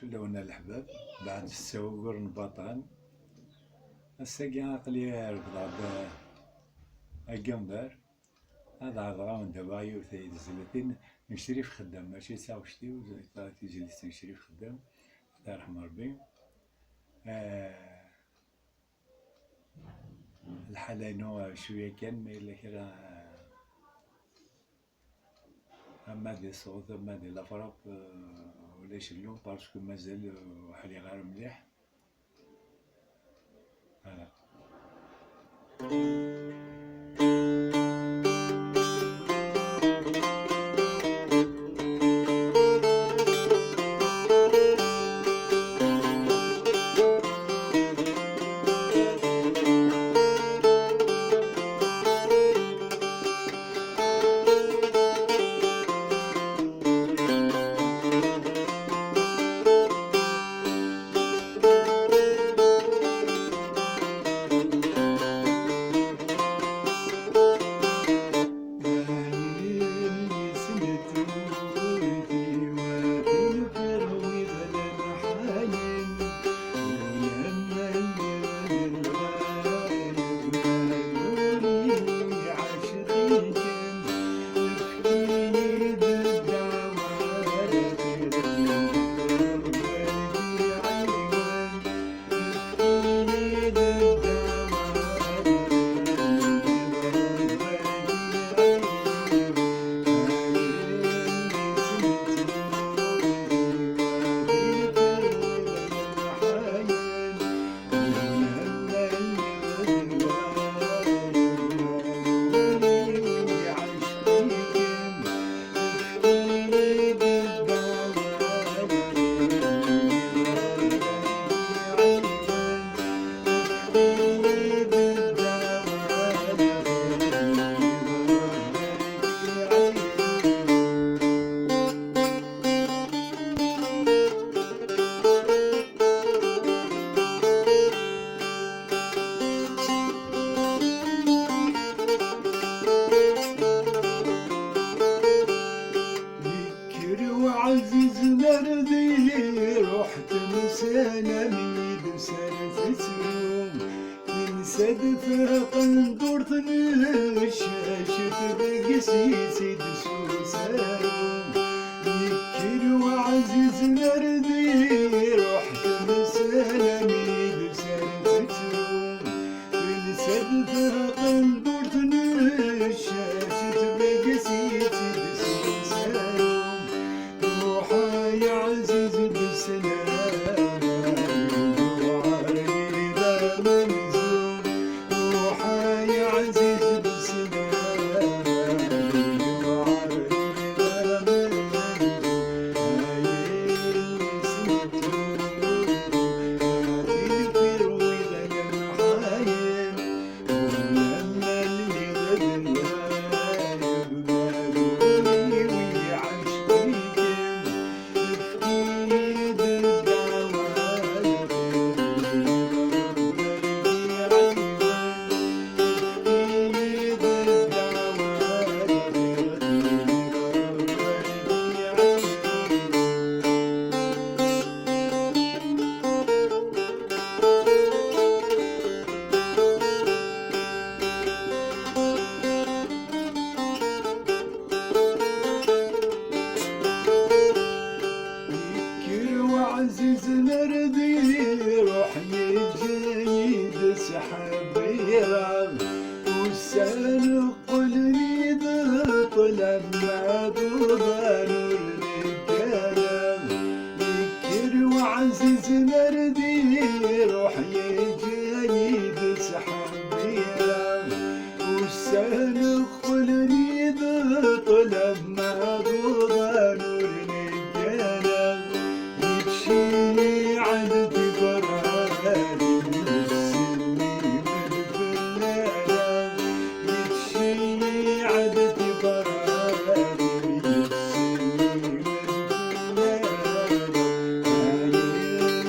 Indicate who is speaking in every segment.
Speaker 1: فلونا الحباب بعد السوقر نبطان الساقي عقلي ركض الجمبر هذا عضغام دابا يوثي زلتين نشري في خدام ماشي ساعة وشتي وزيت جلست نشري في خدام الله يرحم ربي. الحالة نوع شوية كان ما إلا كرا أما دي الصوت أما دي الأفراب ولا يشلو باسكو مازال حالي غير مليح. عزيز نردي رحت مسالمي بسالة سلوم نسد فرق ندور الشاشة بقسيسي دسو سالوم يكر وعزيز نردي رحت مسالمي بسالة سلوم نسد فرق ندور الشاشة بقسيسي دسو سالوم يا عزيز بالسلام وعلي ذا منزوم روحا يا عزيز بالسلام وعلي ذا منزوم هاي سنتون هاتي الفروي لك محايم ولما اللي غدنا يبقالوني ويعشقيك عزيز نردي روحي جيد سحب يرعب والسان قلبي طلب معبوبة نور للكلام يكر وعزيز نردي روحي جيد سحب يرعب والسان قلبي طلب معبوبة نور للكلام يمشي عندي برهاني يرسلني بالفلانة يمشي عندي برهاني يرسلني بالفلانة هاي اللي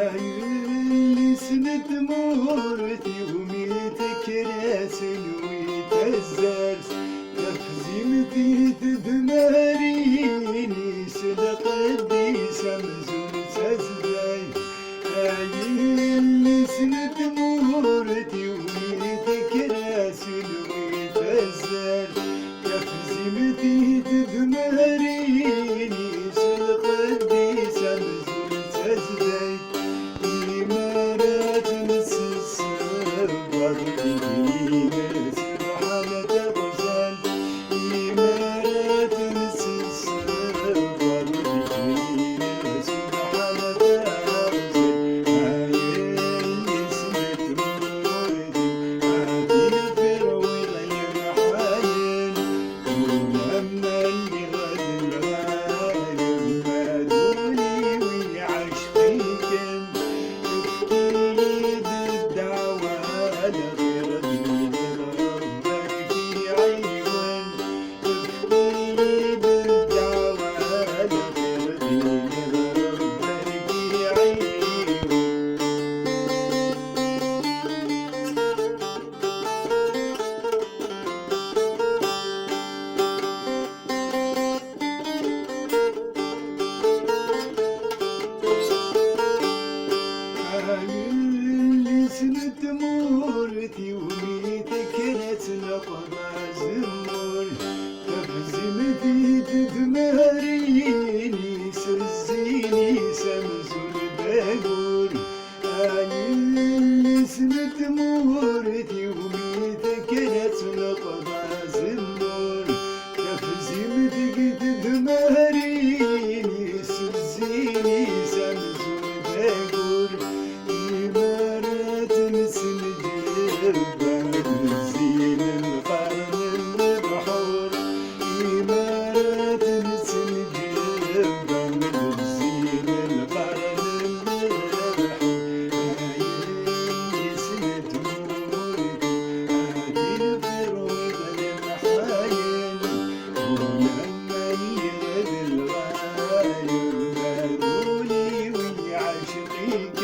Speaker 1: اللي سند مورتي وميتك راسل ويتزرس تفزيمتي تدمريني صدق قديس مزون تزداي اللي سند مورتي وميتك راسل ويتزرس تفزيمتي تدمريني صدق قديس مزون تزداي إمارات نسس برضي سبحانه غزال إمارات نسس برضي سبحانه غزال هاي اللي سمت موردي هادي الفروي غير حايل ولما اللي غد الغايب مادولي ويعش فيكن يفيد الدعوة لغير دين ربك في عيون يفيد الدعوة لغير دين ربك في عيون اللي سند مورتي وميتك نتنقضى زمور تفزمتي تدمريني سزيني سمزون باقول اللي سند مورتي وميتك نتنقضى زمور تفزمتك تدمريني سزيني سمزون باقول إمارات نسند بعد زين القرن البحور إمارات نسند بعد زين القرن البحور هاي يسند مورتي هادي الفروض المحايل ولما يغد الغايب مادولي ويعشقيك